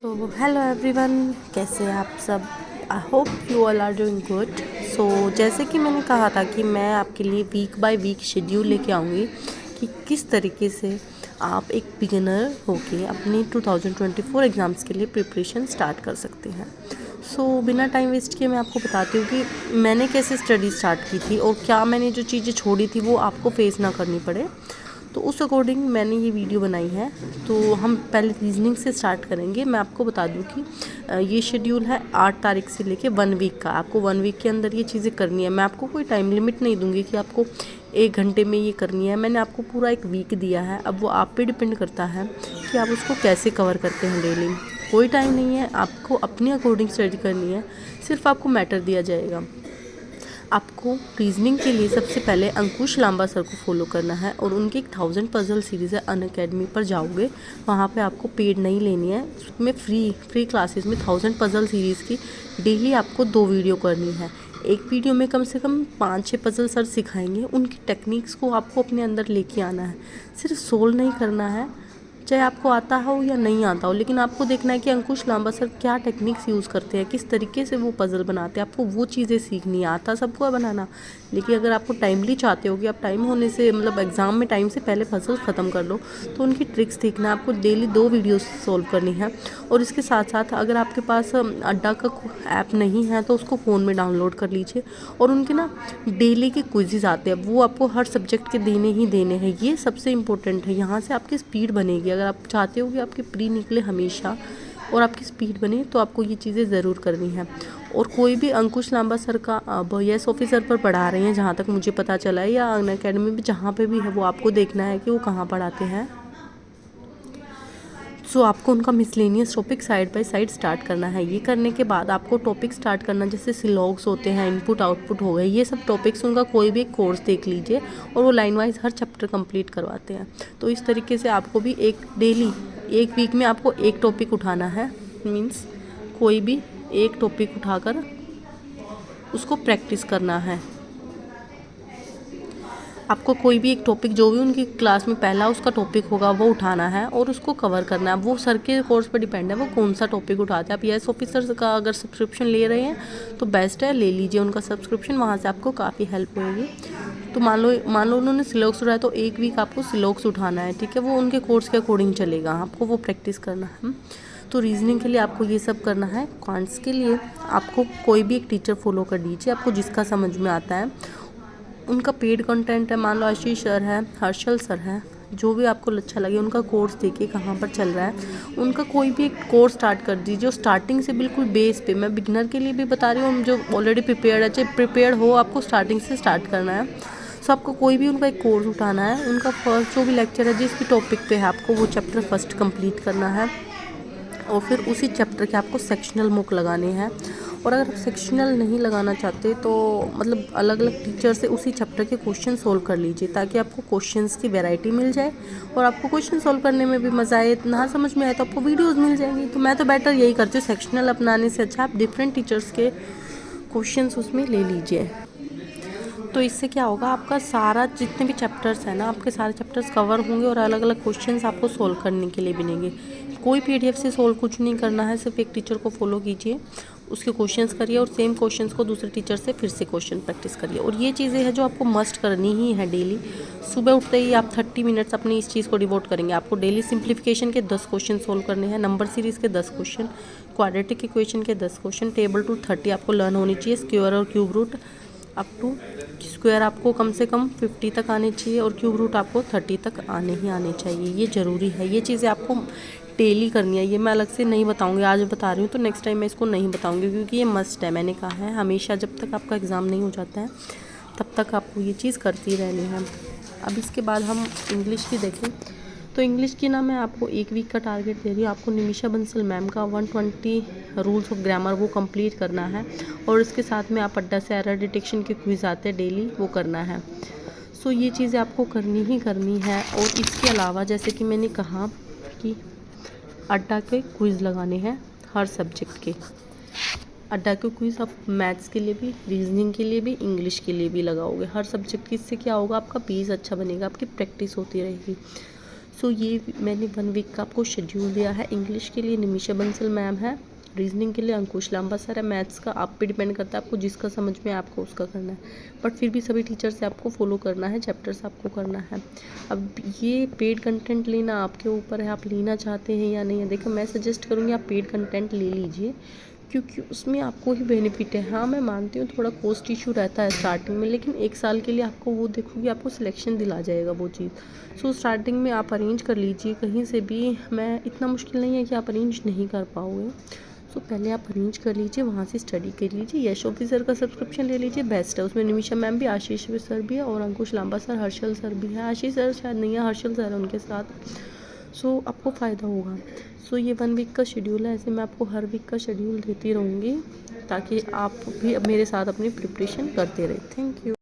तो hello everyone, कैसे हैं आप सब। I hope you all are doing good. So जैसे कि मैंने कहा था कि मैं आपके लिए वीक बाय वीक शेड्यूल लेके आऊँगी कि किस तरीके से आप एक बिगिनर होके अपनी 2024 एग्ज़ाम्स के लिए प्रिपरेशन स्टार्ट कर सकते हैं। सो बिना टाइम वेस्ट किए मैं आपको बताती हूँ कि मैंने कैसे स्टडी स्टार्ट की थी और क्या मैंने जो चीज़ें छोड़ी थी वो आपको फेस ना करनी पड़े। तो उस अकॉर्डिंग मैंने ये वीडियो बनाई है। तो हम पहले रीजनिंग से स्टार्ट करेंगे। मैं आपको बता दूं कि ये शेड्यूल है 8 तारीख से लेके 1 वीक का। आपको 1 वीक के अंदर ये चीज़ें करनी है। मैं आपको कोई टाइम लिमिट नहीं दूंगी कि आपको 1 घंटे में ये करनी है। मैंने आपको पूरा एक वीक दिया है। अब वो आप पे डिपेंड करता है कि आप उसको कैसे कवर करते हैं डेली। कोई टाइम नहीं है, आपको अपने अकॉर्डिंग स्टडी करनी है। सिर्फ आपको मैटर दिया जाएगा। आपको रीजनिंग के लिए सबसे पहले अंकुश लांबा सर को फॉलो करना है और उनकी 1000 पजल सीरीज़ है। अनअकैडमी पर जाओगे, वहाँ पे आपको पेड नहीं लेनी है। उसमें फ्री क्लासेस में 1000 पजल सीरीज़ की डेली आपको 2 वीडियो करनी है। एक वीडियो में कम से कम 5-6 पजल सर सिखाएंगे। उनकी टेक्निक्स को आपको अपने अंदर लेके आना है। सिर्फ सोल्व नहीं करना है, चाहे आपको आता हो या नहीं आता हो, लेकिन आपको देखना है कि अंकुश लांबा सर क्या टेक्निक्स यूज़ करते हैं, किस तरीके से वो पज़ल बनाते हैं। आपको वो चीज़ें सीखनी है। आता सबको है बनाना, लेकिन अगर आपको टाइमली चाहते हो कि आप टाइम होने से मतलब एग्ज़ाम में टाइम से पहले पज़ल ख़त्म कर लो, तो उनकी ट्रिक्स सीखना है। आपको डेली 2 वीडियोस सॉल्व करनी है। और इसके साथ साथ अगर आपके पास अड्डा का ऐप नहीं है तो उसको फ़ोन में डाउनलोड कर लीजिए। और उनके ना डेली के क्विज़ेस आते हैं, वो आपको हर सब्जेक्ट के देने ही देने हैं। ये सबसे इम्पोर्टेंट है। यहाँ से आपकी स्पीड बनेगी। अगर आप चाहते हो कि आपके प्री निकले हमेशा और आपकी स्पीड बने, तो आपको ये चीज़ें ज़रूर करनी है। और कोई भी अंकुश लांबा सर का अब यस ऑफिसर पर पढ़ा रहे हैं, जहाँ तक मुझे पता चला है, या अनअकैडमी में जहाँ पे भी है, वो आपको देखना है कि वो कहाँ पढ़ाते हैं। सो आपको उनका miscellaneous topic side by side start करना है। ये करने के बाद आपको टॉपिक स्टार्ट करना, जैसे सिलॉग्स होते हैं, इनपुट आउटपुट हो गए, ये सब टॉपिक्स उनका कोई भी एक कोर्स देख लीजिए। और वो लाइन वाइज हर चैप्टर कंप्लीट करवाते हैं। तो इस तरीके से आपको भी एक डेली 1 वीक में आपको एक टॉपिक उठाना है। मीन्स कोई भी एक टॉपिक उठाकर उसको प्रैक्टिस करना है। आपको कोई भी एक टॉपिक, जो भी उनकी क्लास में पहला उसका टॉपिक होगा, वो उठाना है और उसको कवर करना है। वो सर के कोर्स पर डिपेंड है वो कौन सा टॉपिक उठाते हैं। आप यस ऑफिसर का अगर सब्सक्रिप्शन ले रहे हैं तो बेस्ट है, ले लीजिए उनका सब्सक्रिप्शन। वहाँ से आपको काफ़ी हेल्प होगी। तो मान लो उन्होंने सिलॉक्स उठाया तो 1 वीक आपको सिलॉक्स उठाना है, ठीक है। वो उनके कोर्स के अकॉर्डिंग चलेगा, आपको वो प्रैक्टिस करना है। तो रीजनिंग के लिए आपको ये सब करना है। क्वांट्स के लिए आपको कोई भी एक टीचर फॉलो कर लीजिए, आपको जिसका समझ में आता है। उनका पेड कंटेंट है, मान लो आशीष सर है, हर्षल सर है, जो भी आपको अच्छा लगे उनका कोर्स देखिए कहाँ पर चल रहा है। उनका कोई भी एक कोर्स स्टार्ट कर दीजिए, जो स्टार्टिंग से बिल्कुल बेस पे। मैं बिगनर के लिए भी बता रही हूँ, जो ऑलरेडी प्रिपेयर्ड है, चाहे प्रिपेयर्ड हो, आपको स्टार्टिंग से स्टार्ट करना है। सो आपको कोई भी उनका एक कोर्स उठाना है। उनका फर्स्ट जो भी लेक्चर है, जिस भी टॉपिक पे है, आपको वो चैप्टर फर्स्ट कंप्लीट करना है। और फिर उसी चैप्टर के आपको सेक्शनल मुक लगाने हैं। और अगर आप सेक्शनल नहीं लगाना चाहते तो मतलब अलग अलग टीचर से उसी चैप्टर के क्वेश्चन सोल्व कर लीजिए, ताकि आपको क्वेश्चंस की वैरायटी मिल जाए और आपको क्वेश्चन सोल्व करने में भी मज़ा आए। ना समझ में आए तो आपको वीडियोस मिल जाएंगी। तो मैं तो बेटर यही करती हूँ, सेक्शनल अपनाने से अच्छा आप डिफरेंट टीचर्स के क्वेश्चंस उसमें ले लीजिए। तो इससे क्या होगा, आपका सारा जितने भी चैप्टर्स हैं ना, आपके सारे चैप्टर्स कवर होंगे और अलग अलग क्वेश्चंस आपको सोल्व करने के लिए मिलेंगे। कोई पीडीएफ से सोल्व कुछ नहीं करना है, सिर्फ एक टीचर को फॉलो कीजिए, उसके क्वेश्चंस करिए और सेम क्वेश्चंस को दूसरे टीचर से फिर से क्वेश्चन प्रैक्टिस करिए। और ये चीज़ें हैं जो आपको मस्ट करनी ही है डेली। सुबह उठते ही आप 30 मिनट्स अपनी इस चीज़ को डिवोट करेंगे। आपको डेली सिंप्लीफिकेशन के 10 क्वेश्चन सोल्व करने हैं, नंबर सीरीज़ के 10 क्वेश्चन, क्वाड्रेटिक इक्वेशन के 10 क्वेश्चन, टेबल टू 30 आपको लर्न होनी चाहिए, स्क्वायर और cube root up to square आपको कम से कम 50 तक आने चाहिए और क्यूब रूट आपको 30 तक आने ही आने चाहिए। ये ज़रूरी है, ये चीज़ें आपको डेली करनी है। ये मैं अलग से नहीं बताऊंगी, आज बता रही हूँ तो नेक्स्ट टाइम मैं इसको नहीं बताऊंगी, क्योंकि ये मस्ट है। मैंने कहा है हमेशा, जब तक आपका एग्ज़ाम नहीं हो जाता है तब तक आपको ये चीज़ करती रहनी है। अब इसके बाद हम इंग्लिश की देखें तो इंग्लिश की ना मैं आपको 1 वीक का टारगेट दे रही हूँ। आपको निमिषा बंसल मैम का 120 रूल्स ऑफ ग्रामर वो कंप्लीट करना है। और इसके साथ में आप अड्डा से एरर डिटेक्शन के क्विज़ आते हैं डेली, वो करना है। सो ये चीज़ें आपको करनी ही करनी है। और इसके अलावा जैसे कि मैंने कहा कि अड्डा के क्विज़ लगाने हैं हर सब्जेक्ट के। अड्डा के क्विज़ आप मैथ्स के लिए भी, रीजनिंग के लिए भी, इंग्लिश के लिए भी लगाओगे हर सब्जेक्ट की। इससे क्या होगा, आपका बेस अच्छा बनेगा, आपकी प्रैक्टिस होती रहेगी। सो ये मैंने 1 वीक का आपको शेड्यूल दिया है। इंग्लिश के लिए निमिषा बंसल मैम है, रीजनिंग के लिए अंकुश लांबा सर है, मैथ्स का आप पे डिपेंड करता है, आपको जिसका समझ में आपको उसका करना है, बट फिर भी सभी टीचर से आपको फॉलो करना है, चैप्टर्स आपको करना है। अब ये पेड कंटेंट लेना आपके ऊपर है, आप लेना चाहते हैं या नहीं है। देखो मैं सजेस्ट करूँगी आप पेड कंटेंट ले लीजिए, क्योंकि उसमें आपको ही बेनिफिट है। हाँ मैं मानती हूँ थोड़ा कॉस्ट इशू रहता है स्टार्टिंग में, लेकिन 1 साल के लिए आपको वो देखोगे आपको सिलेक्शन दिला जाएगा वो चीज़। सो स्टार्टिंग में आप अरेंज कर लीजिए कहीं से भी, मैं इतना मुश्किल नहीं है कि आप अरेंज नहीं कर पाओगे। सो पहले आप अरेंज कर लीजिए, वहाँ से स्टडी कर लीजिए। यश ऑफिसर का सब्सक्रिप्शन ले लीजिए, बेस्ट है। उसमें निमिषा मैम भी, आशीष सर भी है और अंकुश लांबा सर, हर्षल सर भी है। आशीष सर शायद नहीं है, हर्षल सर है उनके साथ। सो आपको फ़ायदा होगा। सो ये 1 वीक का शेड्यूल है, ऐसे मैं आपको हर वीक का शेड्यूल देती रहूँगी ताकि आप भी मेरे साथ अपनी प्रिपरेशन करते रहें। Thank you.